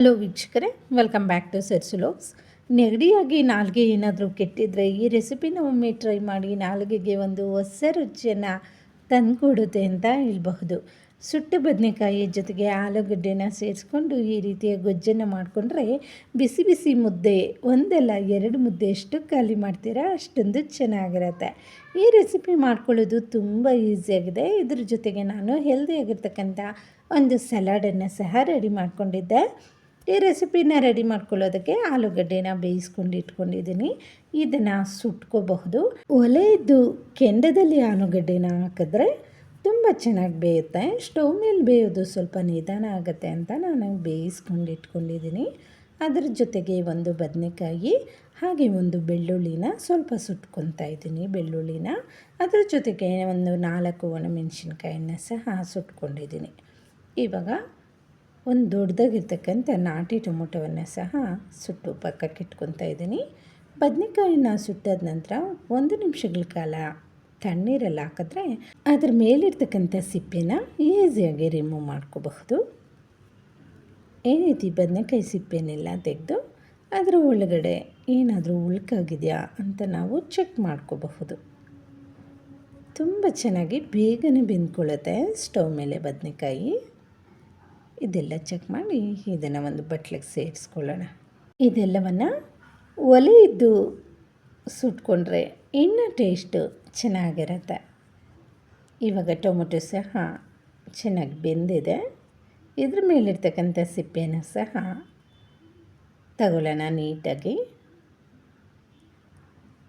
Hello ವೀಕ್ಷಕರೇ, welcome back to ಸರ್ಸುಲೋಕ್ಸ್. ನೆಗಡಿಯಾಗಿ ನಾಲಿಗೆ ಏನಾದರೂ ಕೆಟ್ಟಿದ್ರೆ ಈ ರೆಸಿಪಿನ ಒಮ್ಮೆ ಟ್ರೈ ಮಾಡಿ. ನಾಲಿಗೆಗೆ ಒಂದು ಹೊಸ ರುಚಿಯನ್ನು ತಂದುಕೊಡುತ್ತೆ ಅಂತ ಹೇಳಬಹುದು. ಸುಟ್ಟ ಬದನೆಕಾಯಿ ಜೊತೆಗೆ ಆಲೂಗಡ್ಡೆನ ಸೇರಿಸ್ಕೊಂಡು ಈ ರೀತಿಯ ಗೊಜ್ಜನ್ನು ಮಾಡಿಕೊಂಡ್ರೆ ಬಿಸಿ ಬಿಸಿ ಮುದ್ದೆ ಒಂದಲ್ಲ ಎರಡು ಮುದ್ದೆಯಷ್ಟು ಖಾಲಿ ಮಾಡ್ತೀರಾ, ಅಷ್ಟೊಂದು ಚೆನ್ನಾಗಿರುತ್ತೆ. ಈ ರೆಸಿಪಿ ಮಾಡ್ಕೊಳ್ಳೋದು ತುಂಬ ಈಸಿಯಾಗಿದೆ. ಇದ್ರ ಜೊತೆಗೆ ನಾನು ಹೆಲ್ದಿಯಾಗಿರ್ತಕ್ಕಂಥ ಒಂದು ಸಲಾಡನ್ನು ಸಹ ರೆಡಿ ಮಾಡಿಕೊಂಡಿದ್ದೆ. ಈ ರೆಸಿಪಿನ ರೆಡಿ ಮಾಡ್ಕೊಳ್ಳೋದಕ್ಕೆ ಆಲೂಗಡ್ಡೆನ ಬೇಯಿಸ್ಕೊಂಡು ಇಟ್ಕೊಂಡಿದ್ದೀನಿ. ಇದನ್ನು ಸುಟ್ಕೋಬಹುದು. ಒಲೆಯದ್ದು ಕೆಂಡದಲ್ಲಿ ಆಲೂಗಡ್ಡೆನ ಹಾಕಿದ್ರೆ ತುಂಬ ಚೆನ್ನಾಗಿ ಬೇಯುತ್ತೆ. ಸ್ಟವ್ ಮೇಲೆ ಬೇಯೋದು ಸ್ವಲ್ಪ ನಿಧಾನ ಆಗುತ್ತೆ ಅಂತ ನಾನು ಬೇಯಿಸ್ಕೊಂಡು ಇಟ್ಕೊಂಡಿದ್ದೀನಿ. ಅದರ ಜೊತೆಗೆ ಒಂದು ಬದನೆಕಾಯಿ ಹಾಗೆ ಒಂದು ಬೆಳ್ಳುಳ್ಳಿನ ಸ್ವಲ್ಪ ಸುಟ್ಕೊತಾ ಇದ್ದೀನಿ. ಬೆಳ್ಳುಳ್ಳಿನ ಅದರ ಜೊತೆಗೆ ಒಂದು 4 ಒಣಮೆಣಸಿನ್ಕಾಯಿನ ಸಹ ಸುಟ್ಕೊಂಡಿದ್ದೀನಿ. ಇವಾಗ ಒಂದು ದೊಡ್ಡದಾಗಿರ್ತಕ್ಕಂಥ ನಾಟಿ ಟೊಮೊಟೊವನ್ನು ಸಹ ಸುಟ್ಟು ಪಕ್ಕಕ್ಕೆ ಇಟ್ಕೊತಾ ಇದ್ದೀನಿ. ಬದನೆಕಾಯಿನ ಸುಟ್ಟಾದ ನಂತರ 1 ನಿಮಿಷಗಳ ಕಾಲ ತಣ್ಣೀರಲ್ಲಿ ಹಾಕಿದ್ರೆ ಅದ್ರ ಮೇಲಿರ್ತಕ್ಕಂಥ ಸಿಪ್ಪೆನ ಈಸಿಯಾಗಿ ರಿಮೂವ್ ಮಾಡ್ಕೋಬಹುದು. ಈ ರೀತಿ ಬದನೆಕಾಯಿ ಸಿಪ್ಪೆನೆಲ್ಲ ತೆಗೆದು ಅದರ ಒಳಗಡೆ ಏನಾದರೂ ಉಳ್ಕಾಗಿದೆಯಾ ಅಂತ ನಾವು ಚೆಕ್ ಮಾಡ್ಕೋಬಹುದು. ತುಂಬ ಚೆನ್ನಾಗಿ ಬೇಗನೆ ಬೆಂದ್ಕೊಳ್ಳುತ್ತೆ ಸ್ಟವ್ ಮೇಲೆ ಬದನೆಕಾಯಿ. ಇದೆಲ್ಲ ಚೆಕ್ ಮಾಡಿ ಇದನ್ನು ಒಂದು ಬಟ್ಲಿಗೆ ಸೇರಿಸ್ಕೊಳ್ಳೋಣ. ಇದೆಲ್ಲವನ್ನು ಒಲೆಯಿದ್ದು ಸುಟ್ಕೊಂಡ್ರೆ ಇನ್ನೂ ಟೇಸ್ಟು ಚೆನ್ನಾಗಿರುತ್ತೆ. ಇವಾಗ ಟೊಮೊಟೊ ಸಹ ಚೆನ್ನಾಗಿ ಬೆಂದಿದೆ. ಇದ್ರ ಮೇಲಿರ್ತಕ್ಕಂಥ ಸಿಪ್ಪೆನ ಸಹ ತಗೊಳ್ಳೋಣ ನೀಟಾಗಿ.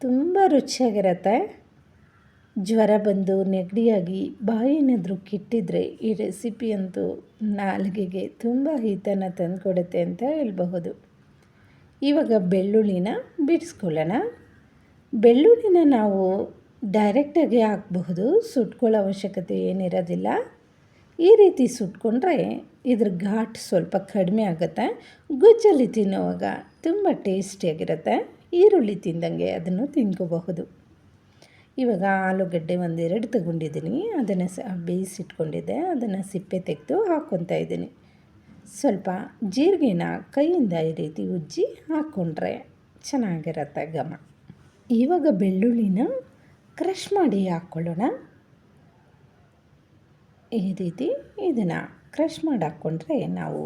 ತುಂಬ ರುಚಿಯಾಗಿರುತ್ತೆ. ಜ್ವರ ಬಂದು ನೆಗಡಿಯಾಗಿ ಬಾಯೇನಾದರೂ ಕೆಟ್ಟಿದ್ರೆ ಈ ರೆಸಿಪಿ ಅಂತೂ ನಾಲಿಗೆಗೆ ತುಂಬ ಹಿತನ ತಂದುಕೊಡುತ್ತೆ ಅಂತ ಹೇಳಬಹುದು. ಇವಾಗ ಬೆಳ್ಳುಳ್ಳಿನ ಬಿಡಿಸ್ಕೊಳ್ಳೋಣ. ಬೆಳ್ಳುಳ್ಳಿನ ನಾವು ಡೈರೆಕ್ಟಾಗಿ ಹಾಕಬಹುದು, ಸುಟ್ಕೊಳ್ಳೋ ಅವಶ್ಯಕತೆ ಏನಿರೋದಿಲ್ಲ. ಈ ರೀತಿ ಸುಟ್ಕೊಂಡ್ರೆ ಇದ್ರ ಘಾಟ್ ಸ್ವಲ್ಪ ಕಡಿಮೆ ಆಗುತ್ತೆ. ಗೊಜ್ಜಲ್ಲಿ ತಿನ್ನುವಾಗ ತುಂಬ ಟೇಸ್ಟಿಯಾಗಿರುತ್ತೆ. ಈರುಳ್ಳಿ ತಿಂದಂಗೆ ಅದನ್ನು ತಿನ್ಕೋಬಹುದು. ಇವಾಗ ಆಲೂಗಡ್ಡೆ 1-2 ತಗೊಂಡಿದ್ದೀನಿ. ಅದನ್ನು ಸಹ ಬೇಯಿಸಿಟ್ಕೊಂಡಿದ್ದೆ. ಅದನ್ನು ಸಿಪ್ಪೆ ತೆಗೆದು ಹಾಕ್ಕೊತಾ ಇದ್ದೀನಿ. ಸ್ವಲ್ಪ ಜೀರಿಗೆನ ಕೈಯಿಂದ ಈ ರೀತಿ ಉಜ್ಜಿ ಹಾಕ್ಕೊಂಡ್ರೆ ಚೆನ್ನಾಗಿರುತ್ತೆ ಘಮ. ಇವಾಗ ಬೆಳ್ಳುಳ್ಳಿನ ಕ್ರಷ್ ಮಾಡಿ ಹಾಕ್ಕೊಳ್ಳೋಣ. ಈ ರೀತಿ ಇದನ್ನು ಕ್ರಷ್ ಮಾಡಿ ಹಾಕ್ಕೊಂಡ್ರೆ ನಾವು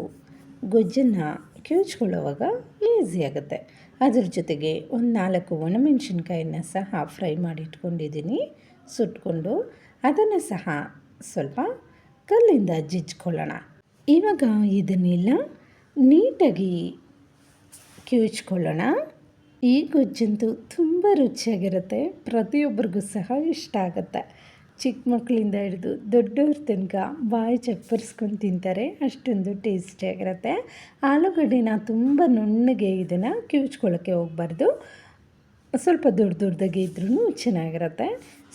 ಗೊಜ್ಜನ್ನು ಕಿವುಚ್ಕೊಳ್ಳೋವಾಗ ಈಸಿ ಆಗುತ್ತೆ. ಅದ್ರ ಜೊತೆಗೆ ಒಂದು 4 ಒಣಮೆಣಸಿನ್ಕಾಯಿನ ಸಹ ಫ್ರೈ ಮಾಡಿ ಇಟ್ಕೊಂಡಿದ್ದೀನಿ ಸುಟ್ಕೊಂಡು. ಅದನ್ನು ಸಹ ಸ್ವಲ್ಪ ಕಲ್ಲಿಂದ ಜಜ್ಜಿಕೊಳ್ಳೋಣ. ಇವಾಗ ಇದನ್ನೆಲ್ಲ ನೀಟಾಗಿ ಕಿವುಚ್ಕೊಳ್ಳೋಣ. ಈ ಗೊಜ್ಜಂತೂ ತುಂಬ ರುಚಿಯಾಗಿರುತ್ತೆ. ಪ್ರತಿಯೊಬ್ಬರಿಗೂ ಸಹ ಇಷ್ಟ ಆಗುತ್ತೆ. ಚಿಕ್ಕ ಮಕ್ಕಳಿಂದ ಹಿಡಿದು ದೊಡ್ಡವ್ರ ತನಕ ಬಾಯಿ ಚಪ್ಪರಿಸ್ಕೊಂಡು ತಿಂತಾರೆ, ಅಷ್ಟೊಂದು ಟೇಸ್ಟಿಯಾಗಿರುತ್ತೆ. ಆಲೂಗಡ್ಡೆನ ತುಂಬ ನುಣ್ಣಗೆ ಇದನ್ನು ಕಿವುಚ್ಕೊಳ್ಳೋಕ್ಕೆ ಹೋಗಬಾರ್ದು. ಸ್ವಲ್ಪ ದೊಡ್ಡದಾಗಿ ಇದ್ರೂ ಚೆನ್ನಾಗಿರುತ್ತೆ.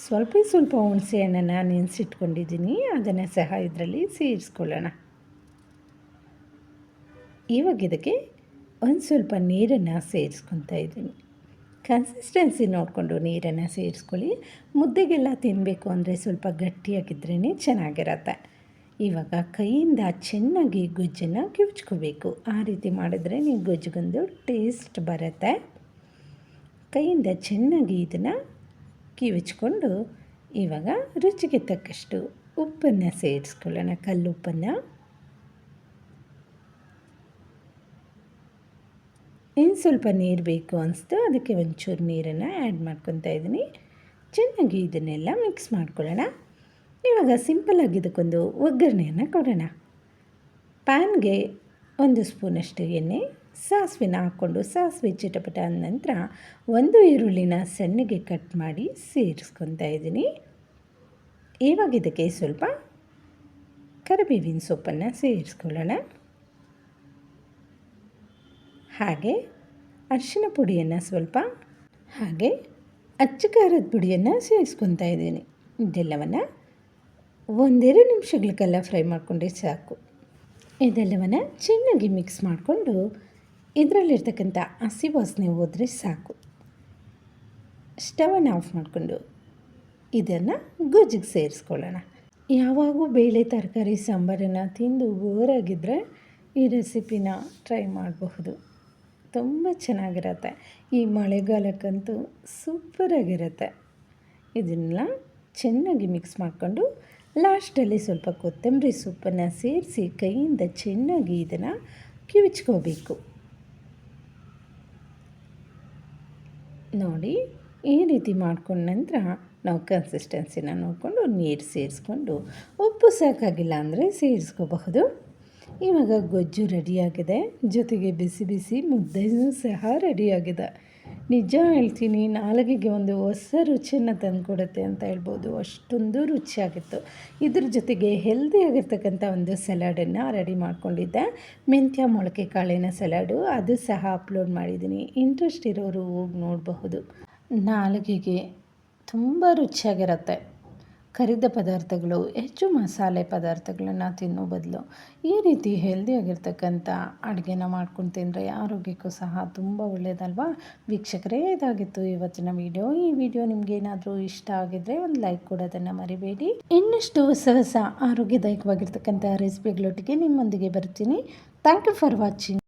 ಸ್ವಲ್ಪ ಹುಣಸೆ ಹಣ್ಣನ್ನು ನೆನೆಸಿಟ್ಕೊಂಡಿದ್ದೀನಿ. ಅದನ್ನು ಸಹ ಇದರಲ್ಲಿ ಸೇರಿಸ್ಕೊಳ್ಳೋಣ. ಇವಾಗ ಇದಕ್ಕೆ ಒಂದು ಸ್ವಲ್ಪ ನೀರನ್ನು ಸೇರಿಸ್ಕೊತಾ ಇದ್ದೀನಿ. ಕನ್ಸಿಸ್ಟೆನ್ಸಿ ನೋಡಿಕೊಂಡು ನೀರನ್ನು ಸೇರಿಸ್ಕೊಳ್ಳಿ. ಮುದ್ದೆಗೆಲ್ಲ ತಿನ್ನಬೇಕು ಅಂದರೆ ಸ್ವಲ್ಪ ಗಟ್ಟಿಯಾಗಿದ್ರೇ ಚೆನ್ನಾಗಿರುತ್ತೆ. ಇವಾಗ ಕೈಯಿಂದ ಚೆನ್ನಾಗಿ ಗೊಜ್ಜನ್ನು ಕಿವುಚ್ಕೋಬೇಕು. ಆ ರೀತಿ ಮಾಡಿದ್ರೆ ನೀವು ಗೊಜ್ಜಿಗೊಂದು ಟೇಸ್ಟ್ ಬರುತ್ತೆ. ಕೈಯಿಂದ ಚೆನ್ನಾಗಿ ಇದನ್ನು ಕಿವುಚ್ಕೊಂಡು ಇವಾಗ ರುಚಿಗೆ ತಕ್ಕಷ್ಟು ಉಪ್ಪನ್ನು ಸೇರಿಸ್ಕೊಳ್ಳೋಣ. ಕಲ್ಲುಪ್ಪನ್ನು. ಇನ್ನು ಸ್ವಲ್ಪ ನೀರು ಬೇಕು ಅನಿಸ್ತು, ಅದಕ್ಕೆ ಒಂಚೂರು ನೀರನ್ನು ಆ್ಯಡ್ ಮಾಡ್ಕೊತಾ ಇದ್ದೀನಿ. ಚೆನ್ನಾಗಿ ಇದನ್ನೆಲ್ಲ ಮಿಕ್ಸ್ ಮಾಡ್ಕೊಳ್ಳೋಣ. ಇವಾಗ ಸಿಂಪಲ್ಲಾಗಿ ಇದಕ್ಕೊಂದು ಒಗ್ಗರಣೆಯನ್ನು ಕೊಡೋಣ. ಪ್ಯಾನ್ಗೆ 1 ಸ್ಪೂನಷ್ಟು ಎಣ್ಣೆ, ಸಾಸಿವೆನ ಹಾಕ್ಕೊಂಡು ಸಾಸಿವೆ ಚಿಟಪಟ ಅಂದ ನಂತರ 1 ಈರುಳ್ಳಿನ ಸಣ್ಣಗೆ ಕಟ್ ಮಾಡಿ ಸೇರಿಸ್ಕೊತಾ ಇದ್ದೀನಿ. ಇವಾಗ ಇದಕ್ಕೆ ಸ್ವಲ್ಪ ಕರಿಬೇವಿನ ಸೊಪ್ಪನ್ನು ಸೇರಿಸ್ಕೊಳ್ಳೋಣ. ಹಾಗೆ ಅರಿಶಿನ ಪುಡಿಯನ್ನು ಸ್ವಲ್ಪ, ಹಾಗೆ ಅಚ್ಚ ಖಾರದ ಪುಡಿಯನ್ನು ಸೇರಿಸ್ಕೊತಾ ಇದ್ದೀನಿ. ಇದೆಲ್ಲವನ್ನು 1-2 ನಿಮಿಷಗಳ ಕಾಲ ಫ್ರೈ ಮಾಡಿಕೊಂಡ್ರೆ ಸಾಕು. ಇದೆಲ್ಲವನ್ನು ಚೆನ್ನಾಗಿ ಮಿಕ್ಸ್ ಮಾಡಿಕೊಂಡು ಇದರಲ್ಲಿರ್ತಕ್ಕಂಥ ಹಸಿ ವಾಸನೆ ಹೋದರೆ ಸಾಕು. ಸ್ಟವನ್ನು ಆಫ್ ಮಾಡಿಕೊಂಡು ಇದನ್ನು ಗೊಜ್ಜಿಗೆ ಸೇರಿಸ್ಕೊಳ್ಳೋಣ. ಯಾವಾಗೂ ಬೇಳೆ ತರಕಾರಿ ಸಾಂಬಾರನ್ನು ತಿಂದು ಬೋರಾಗಿದ್ದರೆ ಈ ರೆಸಿಪಿನ ಟ್ರೈ ಮಾಡಬಹುದು. ತುಂಬ ಚೆನ್ನಾಗಿರುತ್ತೆ. ಈ ಮಳೆಗಾಲಕ್ಕಂತೂ ಸೂಪರಾಗಿರುತ್ತೆ. ಇದನ್ನೆಲ್ಲ ಚೆನ್ನಾಗಿ ಮಿಕ್ಸ್ ಮಾಡಿಕೊಂಡು ಲಾಸ್ಟಲ್ಲಿ ಸ್ವಲ್ಪ ಕೊತ್ತಂಬರಿ ಸೊಪ್ಪನ್ನು ಸೇರಿಸಿ ಕೈಯಿಂದ ಚೆನ್ನಾಗಿ ಇದನ್ನು ಕಿವುಚ್ಕೋಬೇಕು. ನೋಡಿ, ಈ ರೀತಿ ಮಾಡ್ಕೊಂಡ ನಂತರ ನಾವು ಕನ್ಸಿಸ್ಟೆನ್ಸಿನ ನೋಡಿಕೊಂಡು ನೀರು ಸೇರಿಸ್ಕೊಂಡು, ಉಪ್ಪು ಸಾಕಾಗಿಲ್ಲ ಅಂದರೆ ಸೇರಿಸ್ಕೋಬಹುದು. ಇವಾಗ ಗೊಜ್ಜು ರೆಡಿಯಾಗಿದೆ, ಜೊತೆಗೆ ಬಿಸಿ ಬಿಸಿ ಮುದ್ದೆಯೂ ಸಹ ರೆಡಿಯಾಗಿದೆ. ನಿಜ ಹೇಳ್ತೀನಿ, ನಾಲಿಗೆಗೆ ಒಂದು ಹೊಸ ರುಚಿಯನ್ನು ತಂದುಕೊಡುತ್ತೆ ಅಂತ ಹೇಳ್ಬೋದು. ಅಷ್ಟೊಂದು ರುಚಿಯಾಗಿತ್ತು. ಇದ್ರ ಜೊತೆಗೆ ಹೆಲ್ದಿಯಾಗಿರ್ತಕ್ಕಂಥ ಒಂದು ಸಲಾಡನ್ನು ರೆಡಿ ಮಾಡ್ಕೊಂಡಿದ್ದೆ. ಮೆಂತ್ಯ ಮೊಳಕೆ ಕಾಳಿನ ಸಲಾಡು, ಅದು ಸಹ ಅಪ್ಲೋಡ್ ಮಾಡಿದ್ದೀನಿ. ಇಂಟ್ರೆಸ್ಟ್ ಇರೋರು ಹೋಗಿ ನೋಡಬಹುದು. ನಾಲಿಗೆಗೆ ತುಂಬ ರುಚಿಯಾಗಿರುತ್ತೆ. ಕರಿದ ಪದಾರ್ಥಗಳು, ಹೆಚ್ಚು ಮಸಾಲೆ ಪದಾರ್ಥಗಳನ್ನು ತಿನ್ನೋ ಬದಲು ಈ ರೀತಿ ಹೆಲ್ದಿಯಾಗಿರ್ತಕ್ಕಂಥ ಅಡುಗೆನ ಮಾಡ್ಕೊಂಡು ತಿಂದರೆ ಆರೋಗ್ಯಕ್ಕೂ ಸಹ ತುಂಬ ಒಳ್ಳೆಯದಲ್ವಾ. ವೀಕ್ಷಕರೇ, ಇದಾಗಿತ್ತು ಇವತ್ತಿನ ವಿಡಿಯೋ. ಈ ವಿಡಿಯೋ ನಿಮಗೇನಾದರೂ ಇಷ್ಟ ಆಗಿದ್ದರೆ ಒಂದು ಲೈಕ್ ಕೊಡೋದನ್ನು ಮರಿಬೇಡಿ. ಇನ್ನಷ್ಟು ಹೊಸ ಹೊಸ ಆರೋಗ್ಯದಾಯಕವಾಗಿರ್ತಕ್ಕಂಥ ರೆಸಿಪಿಗಳೊಟ್ಟಿಗೆ ನಿಮ್ಮೊಂದಿಗೆ ಬರ್ತೀನಿ. Thank you for watching.